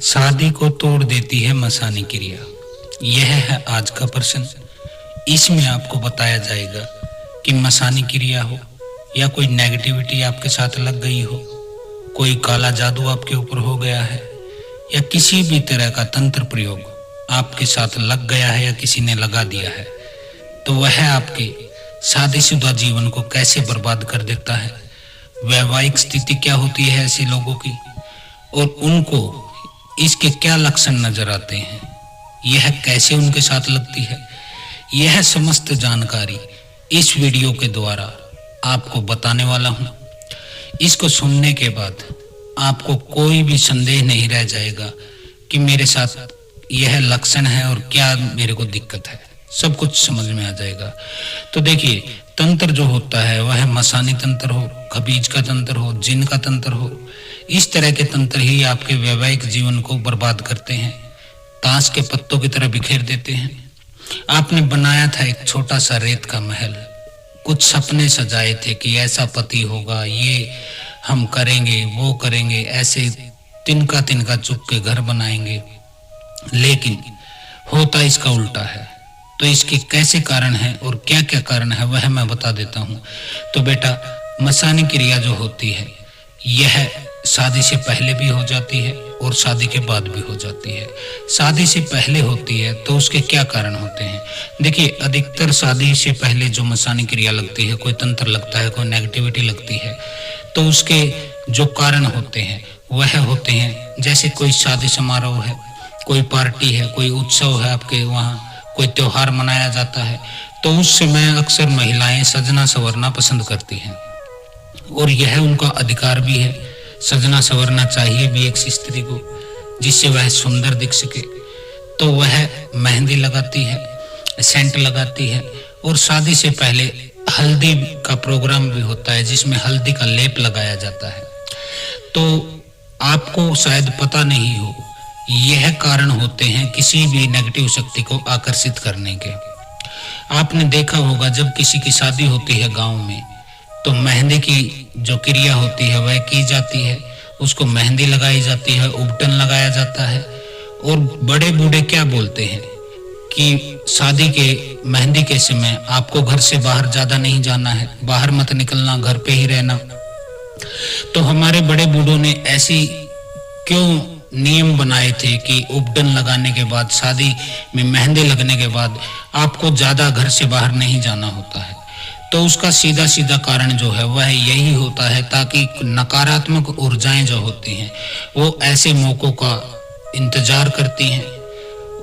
शादी को तोड़ देती है मसानी क्रिया। यह है आज का प्रश्न। इसमें आपको बताया जाएगा कि मसानी क्रिया हो या कोई नेगेटिविटी आपके साथ लग गई हो, कोई काला जादू आपके ऊपर हो गया है, या किसी भी तरह का तंत्र प्रयोग आपके साथ लग गया है या किसी ने लगा दिया है, तो वह आपके शादीशुदा जीवन को कैसे बर्बाद कर देता है। वैवाहिक स्थिति क्या होती है ऐसे लोगों की, और उनको इसके क्या लक्षण नजर आते हैं, यह कैसे उनके साथ लगती है, यह समस्त जानकारी इस वीडियो के द्वारा आपको बताने वाला हूं। इसको सुनने के बाद आपको कोई भी संदेह नहीं रह जाएगा कि मेरे साथ यह लक्षण है और क्या मेरे को दिक्कत है, सब कुछ समझ में आ जाएगा। तो देखिए, तंत्र जो होता है वह मसानी तंत्र हो, खबीज का तंत्र हो, जिन का तंत्र हो, इस तरह के तंत्र ही आपके वैवाहिक जीवन को बर्बाद करते हैं, ताश के पत्तों की तरह बिखेर देते हैं। आपने बनाया था एक छोटा सा रेत का महल, कुछ सपने सजाए थे कि ऐसा पति होगा, ये हम करेंगे, वो करेंगे, ऐसे तिनका तिनका चुप के घर बनाएंगे, लेकिन होता इसका उल्टा है। तो इसके कैसे कारण है और क्या क्या कारण है वह मैं बता देता हूं। तो बेटा, मसानी क्रिया जो होती है यह शादी से पहले भी हो जाती है और शादी के बाद भी हो जाती है। शादी से पहले होती है तो उसके क्या कारण होते हैं। देखिए, अधिकतर शादी से पहले जो मसानी क्रिया लगती है, कोई तंत्र लगता है, कोई नेगेटिविटी लगती है, तो उसके जो कारण होते हैं वह होते हैं, जैसे कोई शादी समारोह है, कोई पार्टी है, कोई उत्सव है, आपके वहाँ कोई त्योहार मनाया जाता है, तो उस समय अक्सर महिलाएं सजना संवरना पसंद करती हैं और यह उनका अधिकार भी है। सजना संवरना चाहिए भी एक स्त्री को, जिससे वह सुंदर दिख सके। तो वह मेहंदी लगाती है, सेंट लगाती है, और शादी से पहले हल्दी का प्रोग्राम भी होता है जिसमें हल्दी का लेप लगाया जाता है। तो आपको शायद पता नहीं हो, यह कारण होते हैं किसी भी नेगेटिव शक्ति को आकर्षित करने के। आपने देखा होगा जब किसी की शादी होती है गांव में, तो मेहंदी की जो क्रिया होती है वह की जाती है, उसको मेहंदी लगाई जाती है, उपटन लगाया जाता है, और बड़े बूढ़े क्या बोलते हैं कि शादी के मेहंदी के समय आपको घर से बाहर ज्यादा नहीं जाना है, बाहर मत निकलना, घर पे ही रहना। तो हमारे बड़े बूढ़ों ने ऐसी क्यों नियम बनाए थे कि उपटन लगाने के बाद, शादी में मेहंदी लगने के बाद आपको ज्यादा घर से बाहर नहीं जाना होता है। तो उसका सीधा सीधा कारण जो है वह यही होता है, ताकि नकारात्मक ऊर्जाएं जो होती हैं वो ऐसे मौकों का इंतजार करती हैं,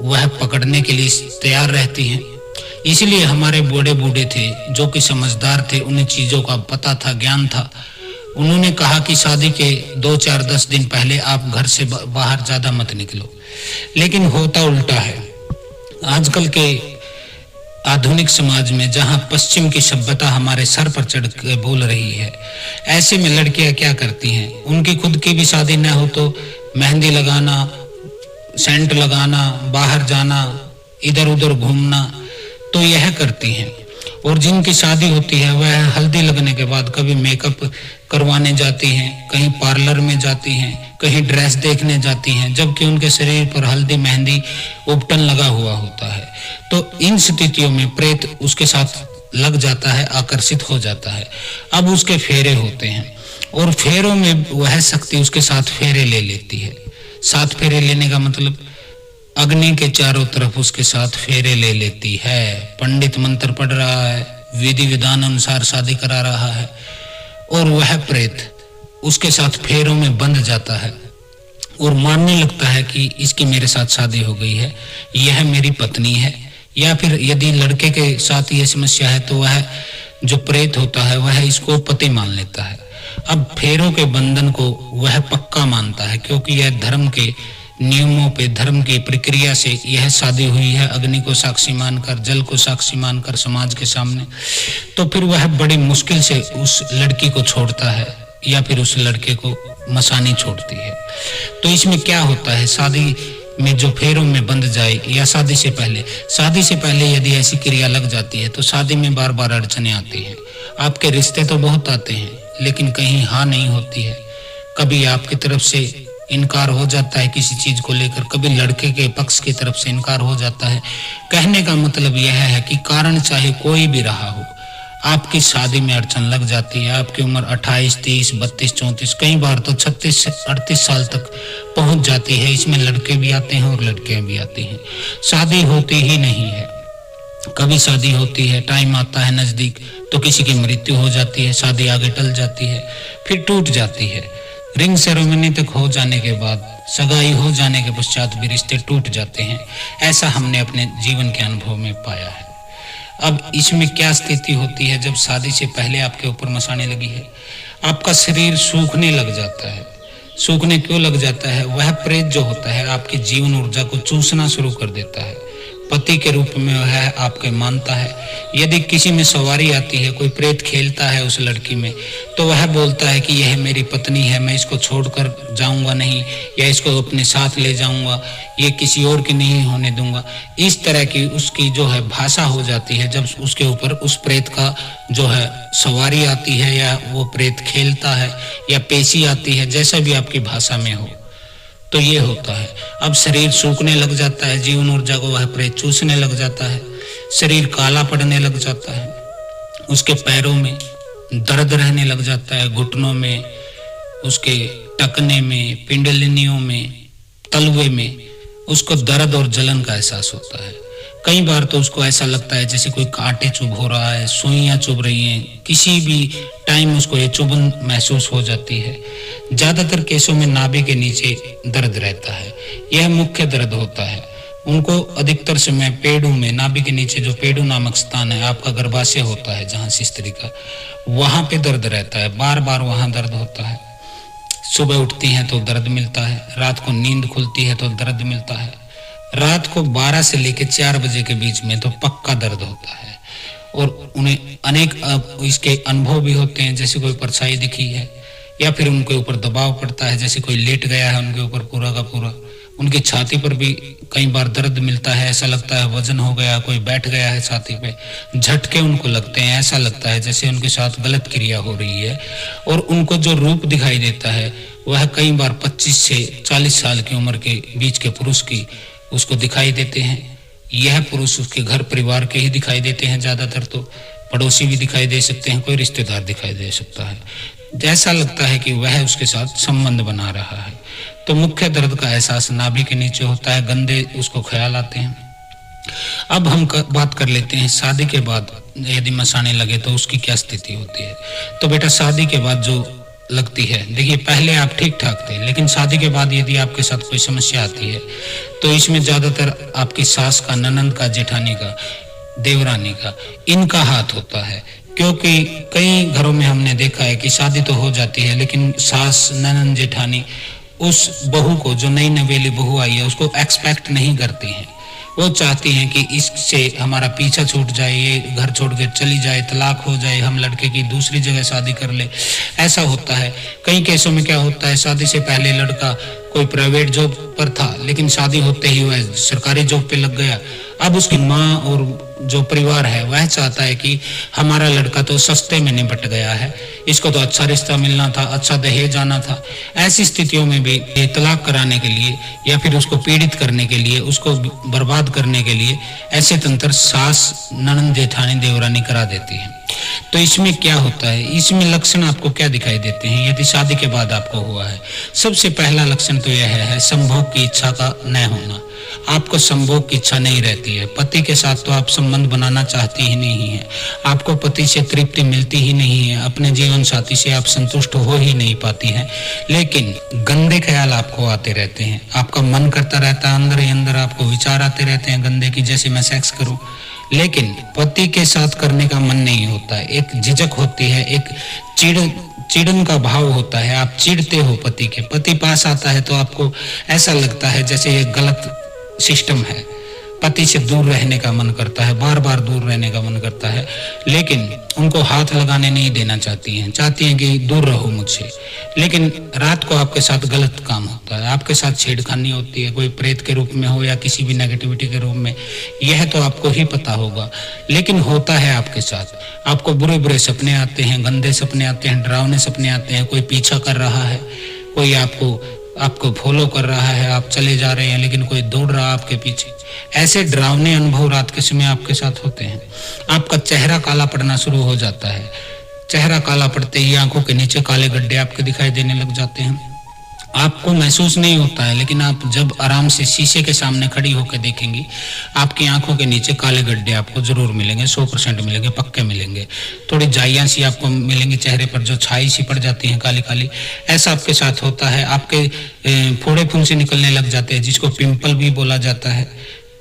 वह पकड़ने के लिए तैयार रहती हैं। इसलिए हमारे बूढ़े बूढ़े थे जो कि समझदार थे, उन्हें चीजों का पता था, ज्ञान था। उन्होंने कहा कि शादी के 2, 4, 10 दिन पहले आप घर से बाहर ज्यादा मत निकलो। लेकिन होता उल्टा है। आजकल के आधुनिक समाज में जहां पश्चिम की सभ्यता हमारे सर पर चढ़ के बोल रही है, ऐसे में लड़कियां क्या करती हैं, उनकी खुद की भी शादी न हो तो मेहंदी लगाना, सेंट लगाना, बाहर जाना, इधर उधर घूमना, तो यह करती हैं। और जिनकी शादी होती है वह हल्दी लगने के बाद कभी मेकअप करवाने जाती हैं, कहीं पार्लर में जाती हैं, कहीं ड्रेस देखने जाती हैं, जबकि उनके शरीर पर हल्दी, मेहंदी, उपटन लगा हुआ होता है। तो इन स्थितियों में प्रेत उसके साथ लग जाता है, आकर्षित हो जाता है। अब उसके फेरे होते हैं और फेरों में वह शक्ति उसके साथ फेरे ले लेती है। 7 फेरे लेने का मतलब अग्नि के चारों तरफ उसके साथ फेरे ले लेती है। पंडित मंत्र पढ़ रहा है, विधि विधान अनुसार शादी करा रहा है, और वह प्रेत उसके साथ फेरों में बंध जाता है और मानने लगता है कि इसकी मेरे साथ शादी हो गई है, यह मेरी पत्नी है। या फिर यदि लड़के के साथ यह समस्या है तो वह जो प्रेत होता है वह इसको पति मान लेता है। अब फेरों के बंधन को वह पक्का मानता है, क्योंकि यह धर्म के नियमों पे, धर्म की प्रक्रिया से यह शादी हुई है, अग्नि को साक्षी मानकर, जल को साक्षी मानकर समाज के सामने। तो फिर वह बड़ी मुश्किल से उस लड़की को छोड़ता है या फिर उस लड़के को मसानी छोड़ती है। तो इसमें क्या होता है, शादी में जो फेरों में बंध जाए या शादी से पहले यदि ऐसी क्रिया लग जाती है तो शादी में बार बार अड़चने आती हैं। आपके रिश्ते तो बहुत आते हैं लेकिन कहीं हाँ नहीं होती है। कभी आपकी तरफ से इनकार हो जाता है किसी चीज को लेकर, कभी लड़के के पक्ष की तरफ से इनकार हो जाता है। कहने का मतलब यह है कि कारण चाहे कोई भी रहा हो, आपकी शादी में अड़चन लग जाती है। आपकी उम्र 28, 30, 32, 34, कई बार तो 36 से 38 साल तक पहुंच जाती है। इसमें लड़के भी आते हैं और लड़कियां भी आती हैं। शादी होती ही नहीं है। कभी शादी होती है, टाइम आता है नजदीक तो किसी की मृत्यु हो जाती है, शादी आगे टल जाती है, फिर टूट जाती है। रिंग सेरेमनी तक हो जाने के बाद, सगाई हो जाने के पश्चात भी रिश्ते टूट जाते हैं। ऐसा हमने अपने जीवन के अनुभव में पाया है। अब इसमें क्या स्थिति होती है जब शादी से पहले आपके ऊपर मसाने लगी है? आपका शरीर सूखने लग जाता है। सूखने क्यों लग जाता है? वह प्रेत जो होता है आपकी जीवन ऊर्जा को चूसना शुरू कर देता है। पति के रूप में वह आपके मानता है। यदि किसी में सवारी आती है, कोई प्रेत खेलता है उस लड़की में, तो वह बोलता है कि यह मेरी पत्नी है, मैं इसको छोड़कर जाऊंगा नहीं, या इसको अपने साथ ले जाऊंगा, ये किसी और की नहीं होने दूंगा। इस तरह की उसकी जो है भाषा हो जाती है जब उसके ऊपर उस प्रेत का जो है सवारी आती है, या वो प्रेत खेलता है, या पेशी आती है, जैसा भी आपकी भाषा में हो। तो ये होता है। अब शरीर सूखने लग जाता है, जीवन ऊर्जा को वह प्रेत चूसने लग जाता है, शरीर काला पड़ने लग जाता है, उसके पैरों में दर्द रहने लग जाता है, घुटनों में, उसके टखने में, पिंडलिनियों में, तलवे में उसको दर्द और जलन का एहसास होता है। कई बार तो उसको ऐसा लगता है जैसे कोई कांटे चुभ हो रहा है, सुइयां चुभ रही हैं, किसी भी टाइम उसको ये चुभन महसूस हो जाती है। ज्यादातर केसों में नाभि के नीचे दर्द रहता है, यह मुख्य दर्द होता है। उनको अधिकतर समय पेड़ों में, नाभि के नीचे जो पेड़ू नामक स्थान है, आपका गर्भाशय होता है जहां से स्त्री का, वहां पे दर्द रहता है, बार बार वहां दर्द होता है। सुबह उठती हैं तो दर्द मिलता है, रात को नींद खुलती है तो दर्द मिलता है, रात को 12 से लेकर 4 बजे के बीच में तो पक्का दर्द होता है। और उन्हें अनेक इसके अनुभव भी होते हैं, जैसे कोई परछाई दिखी है, या फिर उनके ऊपर दबाव पड़ता है, जैसे कोई लेट गया है उनके ऊपर पूरा का पूरा। उनकी छाती पर भी कई बार दर्द मिलता है, ऐसा लगता है वजन हो गया, कोई बैठ गया है छाती पे। झटके उनको लगते हैं, ऐसा लगता है जैसे उनके साथ गलत क्रिया हो रही है। और उनको जो रूप दिखाई देता है वह कई बार 25 से 40 साल की उम्र के बीच के पुरुष की उसको दिखाई देते हैं। यह पुरुष उसके घर परिवार के ही दिखाई देते हैं, ज्यादातर तो पड़ोसी भी दिखाई दे सकते हैं, कोई रिश्तेदार दिखाई दे सकता है। जैसा लगता है कि वह उसके साथ संबंध बना रहा है। तो मुख्य दर्द का एहसास नाभि के नीचे होता है, गंदे उसको ख्याल आते हैं। अब हम बात कर लेते हैं शादी के बाद यदि मसाने लगे तो उसकी क्या स्थिति होती है। तो बेटा शादी के बाद जो लगती है, देखिए पहले आप ठीक ठाक थे, लेकिन शादी के बाद यदि आपके साथ कोई समस्या आती है तो इसमें ज्यादातर आपकी सास का, ननंद का, जेठानी का, देवरानी का, इनका हाथ होता है। क्योंकि कई घरों में हमने देखा है कि शादी तो हो जाती है लेकिन सास, ननंद, जेठानी उस बहू को, जो नई नवेली बहू आई है, उसको एक्सपेक्ट नहीं करती हैं। वो चाहती हैं कि इससे हमारा पीछा छूट जाए, ये घर छोड़ के चली जाए, तलाक हो जाए, हम लड़के की दूसरी जगह शादी कर ले। ऐसा होता है। कई केसों में क्या होता है, शादी से पहले लड़का कोई प्राइवेट जॉब पर था, लेकिन शादी होते ही वह सरकारी जॉब पे लग गया। अब उसकी माँ और जो परिवार है वह चाहता है कि हमारा लड़का तो सस्ते में निपट गया है, इसको तो अच्छा रिश्ता मिलना था, अच्छा दहेज आना था। ऐसी स्थितियों में भी ये तलाक कराने के लिए या फिर उसको पीड़ित करने के लिए, उसको बर्बाद करने के लिए ऐसे तंत्र सास, ननंद, जेठानी, देवरानी करा देती है। तो इसमें क्या होता है, इसमें लक्षण आपको क्या दिखाई देते हैं यदि शादी के बाद आपको हुआ है? सबसे पहला लक्षण तो यह है संभोग की इच्छा का न होना। आपको संभोग की इच्छा नहीं रहती है। पति के साथ तो आप संबंध बनाना चाहती ही नहीं है, आपको पति से तृप्ति मिलती ही नहीं है, अपने जीवन साथी से आप संतुष्ट हो ही नहीं पाती हैं। लेकिन गंदे ख्याल आपको आते रहते हैं, आपका मन करता रहता है, अंदर ही अंदर आपको विचार आते रहते हैं गंदे की, जैसे मैं सेक्स करूं, लेकिन पति के साथ करने का मन नहीं होता है। एक झिझक होती है, एक चिड़न का भाव होता है, आप चिढ़ते हो पति के। पति पास आता है तो आपको ऐसा लगता है जैसे ये गलत सिस्टम है, पति से दूर रहने का मन करता है, बार बार दूर रहने का मन करता है, लेकिन उनको हाथ लगाने नहीं देना चाहती हैं, चाहती हैं कि दूर रहो मुझसे। लेकिन रात को आपके साथ गलत काम होता है, आपके साथ छेड़खानी होती है, कोई प्रेत के रूप में हो या किसी भी नेगेटिविटी के रूप में, यह तो आपको ही पता होगा, लेकिन होता है आपके साथ। आपको बुरे बुरे सपने आते हैं, गंदे सपने आते हैं, डरावने सपने आते हैं, कोई पीछा कर रहा है, कोई आपको आपको फॉलो कर रहा है, आप चले जा रहे हैं लेकिन कोई दौड़ रहा है आपके पीछे। ऐसे डरावने अनुभव रात के समय आपके साथ होते हैं। आपका चेहरा काला पड़ना शुरू हो जाता है। चेहरा काला पड़ते ही आंखों के नीचे काले गड्ढे आपके दिखाई देने लग जाते हैं। आपको महसूस नहीं होता है, लेकिन आप जब आराम से शीशे के सामने खड़ी होकर देखेंगी, आपकी आंखों के नीचे काले गड्ढे आपको जरूर मिलेंगे, 100% मिलेंगे, पक्के मिलेंगे। थोड़ी जाइयां सी आपको मिलेंगी चेहरे पर, जो छाई सी पड़ जाती है काली काली। ऐसा आपके साथ होता है। आपके फोड़े फुंसी निकलने लग जाते हैं, जिसको पिंपल भी बोला जाता है,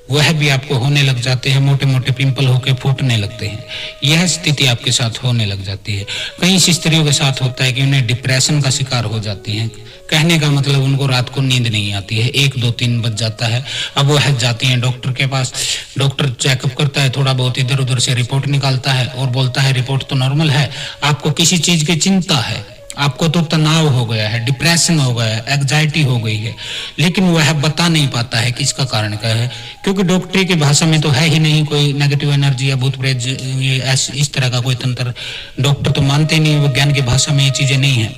वह भी आपको होने लग जाते हैं। मोटे मोटे पिंपल होकर फूटने लगते हैं। यह स्थिति आपके साथ होने लग जाती है। कई स्त्रियों के साथ होता है कि उन्हें डिप्रेशन का शिकार हो जाती हैं। कहने का मतलब उनको रात को नींद नहीं आती है, 1, 2, 3 बज जाता है। अब वह जाती हैं डॉक्टर के पास। डॉक्टर चेकअप करता है, थोड़ा बहुत इधर उधर से रिपोर्ट निकालता है और बोलता है रिपोर्ट तो नॉर्मल है, आपको किसी चीज की चिंता है, आपको तो तनाव हो गया है, डिप्रेशन हो गया है, एंग्जाइटी हो गई है। लेकिन वह बता नहीं पाता है कि इसका कारण क्या है, क्योंकि डॉक्टरी की भाषा में तो है ही नहीं कोई नेगेटिव एनर्जी या भूत प्रेत, ये इस तरह का कोई तंत्र डॉक्टर तो मानते नहीं, विज्ञान की भाषा में ये चीजें नहीं है।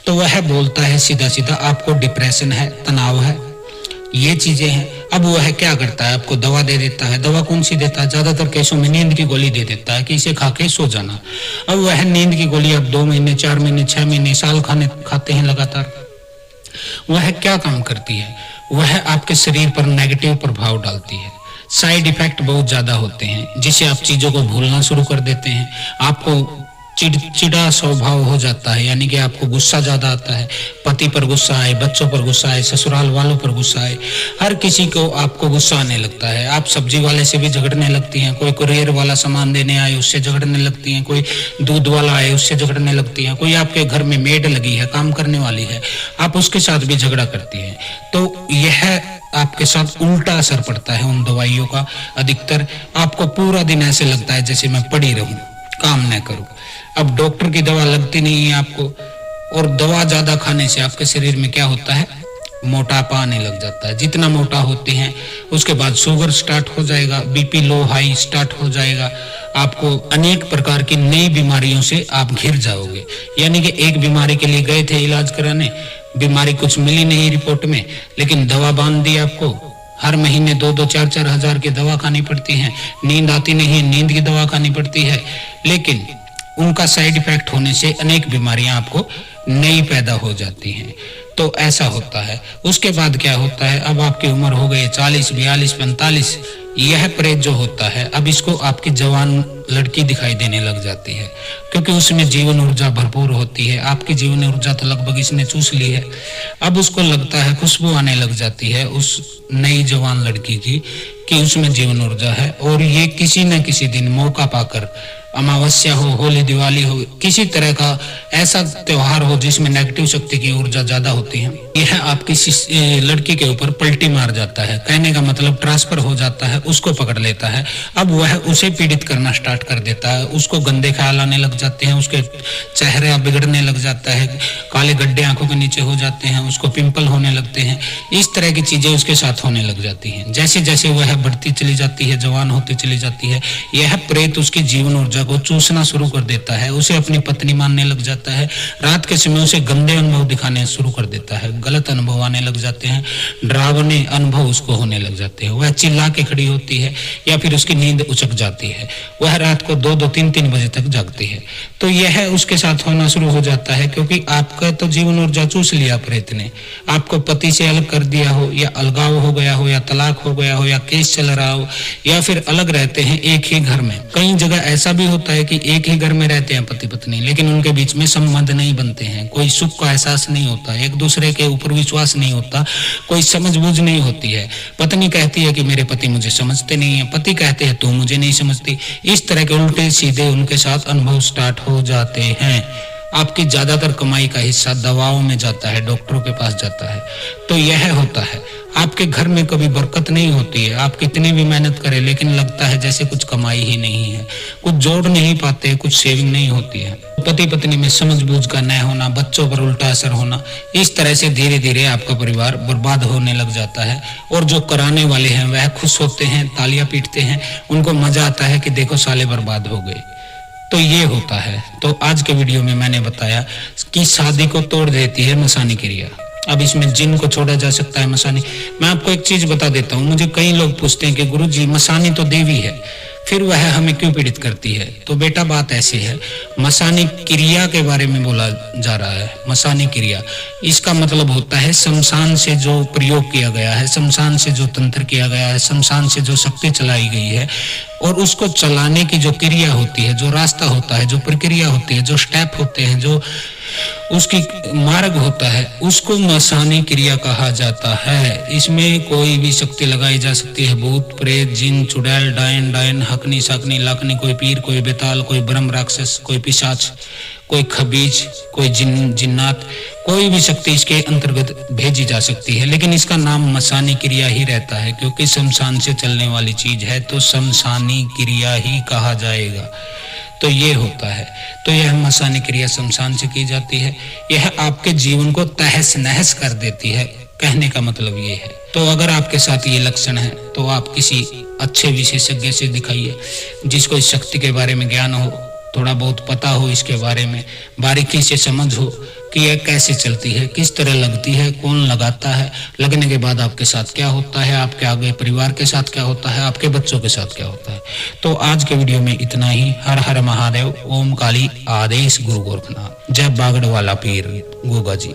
तो वह बोलता है सीधा सीधा आपको डिप्रेशन है, तनाव है, ये चीजें हैं। अब वह क्या करता है, आपको दवा दे देता है। दवा कौन सी देता है? ज्यादातर केसों में नींद की गोली दे देता है कि इसे खा के सो जाना। अब वह नींद की गोली अब 2 महीने, 4 महीने, 6 महीने, साल खाते हैं लगातार। वह क्या काम करती है? वह आपके शरीर पर नेगेटिव प्रभाव डालती है। साइड इफेक्ट बहुत ज्यादा होते हैं, जिससे आप चीजों को भूलना शुरू कर देते हैं। आपको चिड़चिड़ा स्वभाव हो जाता है, यानी कि आपको गुस्सा ज्यादा आता है। पति पर गुस्सा आए, बच्चों पर गुस्सा आए, ससुराल वालों पर गुस्सा आए, हर किसी को आपको गुस्सा आने लगता है। आप सब्जी वाले से भी झगड़ने लगती हैं, कोई कुरियर वाला सामान देने आए उससे झगड़ने लगती हैं, कोई दूध वाला आए उससे झगड़ने लगती हैं, कोई आपके घर में मेड लगी है, काम करने वाली है, आप उसके साथ भी झगड़ा करती हैं। तो यह आपके साथ उल्टा असर पड़ता है उन दवाइयों का। अधिकतर आपको पूरा दिन ऐसे लगता है जैसे मैं पड़ी रहूं, काम न करूं। अब डॉक्टर की दवा लगती नहीं है आपको, और दवा ज्यादा खाने से आपके शरीर में क्या होता है, मोटापा आने लग जाता है। जितना मोटा होते हैं उसके बाद शुगर स्टार्ट हो जाएगा, बीपी लो हाई स्टार्ट हो जाएगा। आपको अनेक प्रकार की नई बीमारियों से आप घिर जाओगे। यानी कि एक बीमारी के लिए गए थे इलाज कराने, बीमारी कुछ मिली नहीं रिपोर्ट में, लेकिन दवा बांध दी आपको। हर महीने 2-2, 4-4 हजार की दवा खानी पड़ती है। नींद आती नहीं है, नींद की दवा खानी पड़ती है। लेकिन उनका साइड इफेक्ट होने से अनेक बीमारियां आपको नई पैदा हो जाती हैं। तो ऐसा होता है। उसके बाद क्या होता है, अब आपकी उम्र हो गई 40, 42, 45। यह प्रेत जो होता है, अब इसको आपकी जवान लड़की दिखाई देने लग जाती है, क्योंकि उसमें जीवन ऊर्जा भरपूर होती है। आपकी जीवन ऊर्जा तो लगभग इसने चूस ली है। अब उसको लगता है, खुशबू आने लग जाती है उस नई जवान लड़की की कि उसमें जीवन ऊर्जा है, और ये किसी न किसी दिन मौका पाकर, अमावस्या हो, होली, दिवाली हो, किसी तरह का ऐसा त्योहार हो जिसमें नेगेटिव शक्ति की ऊर्जा ज्यादा होती है, यह आपकी लड़की के ऊपर पलटी मार जाता है। कहने का मतलब ट्रांसफर हो जाता है, उसको पकड़ लेता है। अब वह उसे पीड़ित करना स्टार्ट कर देता है। उसको गंदे ख्याल आने लग जाते हैं, उसके चेहरा बिगड़ने लग जाता है, काले गड्ढे आंखों के नीचे हो जाते हैं, उसको पिंपल होने लगते हैं। इस तरह की चीजें उसके साथ होने लग जाती हैं। जैसे जैसे वह बढ़ती चली जाती है, जवान होती चली जाती है, यह प्रेत उसकी जीवन ऊर्जा को चूसना शुरू कर देता है। उसे अपनी पत्नी मानने लग जाता है। रात के समय उसे गंदे अनुभव दिखाने शुरू कर देता है, गलत अनुभव आने लग जाते हैं, डरावने अनुभव उसको होने लग जाते हैं। वह चिल्ला के खड़ी होती है या फिर उसकी नींद उचक जाती है। वह रात को 2-2, 3-3 बजे तक जागती है। तो यह उसके साथ होना शुरू हो जाता है, क्योंकि आपका तो जीवन ऊर्जा चूस लिया प्रेत ने। आपको पति से अलग कर दिया हो, या अलगाव हो गया हो, या तलाक हो गया हो, या केस चल रहा हो, या फिर अलग रहते हैं एक ही घर में। कई जगह ऐसा भी होता है कि एक ही घर में रहते हैं पति पत्नी, लेकिन उनके बीच में संबंध नहीं बनते हैं, कोई सुख का एहसास नहीं होता, एक दूसरे के ऊपर विश्वास नहीं होता, कोई समझबूझ नहीं होती है। पत्नी कहती है कि मेरे पति मुझे समझते नहीं है, पति कहते हैं तू मुझे नहीं समझती। इस तरह के उल्टे सीधे उनके साथ अनुभव स्टार्ट हो जाते हैं। आपकी ज्यादातर कमाई का हिस्सा दवाओं में जाता है, डॉक्टरों के पास जाता है। तो यह होता है, आपके घर में कभी बरकत नहीं होती है। आप कितनी भी मेहनत करें, लेकिन लगता है जैसे कुछ कमाई ही नहीं है, कुछ जोड़ नहीं पाते, कुछ सेविंग नहीं होती है। पति पत्नी में समझबूझ का न होना, बच्चों पर उल्टा असर होना, इस तरह से धीरे धीरे आपका परिवार बर्बाद होने लग जाता है। और जो कराने वाले हैं वह खुश होते हैं, तालियां पीटते हैं, उनको मजा आता है कि देखो साले बर्बाद हो गए। तो ये होता है। तो आज के वीडियो में मैंने बताया कि शादी को तोड़ देती है मसानी क्रिया। अब इसमें जिन को छोड़ा जा सकता है, मसानी। मैं आपको एक चीज बता देता हूँ, मुझे कई लोग पूछते हैं कि गुरुजी मसानी तो देवी है, फिर वह हमें क्यों पीड़ित करती है? तो बेटा बात ऐसी है, मसानी क्रिया के बारे में बोला जा रहा है। मसानी क्रिया, इसका मतलब होता है शमशान से जो प्रयोग किया गया है, शमशान से जो तंत्र किया गया है, शमशान से जो शक्ति चलाई गई है, और उसको चलाने की जो क्रिया होती है, जो रास्ता होता है, जो प्रक्रिया होती है, जो स्टेप होते हैं, जो उसकी मार्ग होता है, उसको मसानी क्रिया कहा जाता है। इसमें कोई भी शक्ति लगाई जा सकती है, भूत प्रेत जिन चुड़ैल डायन डायन हकनी साकनी लाकनी, कोई पीर कोई बेताल कोई ब्रह्म राक्षस कोई पिशाच कोई खबीज कोई जिन्नात, कोई भी शक्ति इसके अंतर्गत भेजी जा सकती है। लेकिन इसका नाम मसानी क्रिया ही रहता है, क्योंकि शमशान से चलने वाली चीज है तो शमशानी क्रिया ही कहा जाएगा। तो ये होता है, तो यह मसानी क्रिया शमशान से की जाती है। यह आपके जीवन को तहस नहस कर देती है, कहने का मतलब ये है। तो अगर आपके साथ ये लक्षण है तो आप किसी अच्छे विशेषज्ञ से दिखाइए, जिसको इस शक्ति के बारे में ज्ञान हो, थोड़ा बहुत पता हो इसके बारे में, बारीकी से समझ हो कि यह कैसे चलती है, किस तरह लगती है, कौन लगाता है, लगने के बाद आपके साथ क्या होता है, आपके आगे परिवार के साथ क्या होता है, आपके बच्चों के साथ क्या होता है। तो आज के वीडियो में इतना ही। हर हर महादेव, ओम काली आदेश गुरु गोरखनाथ, जय बागड़ वाला पीर गोगा जी।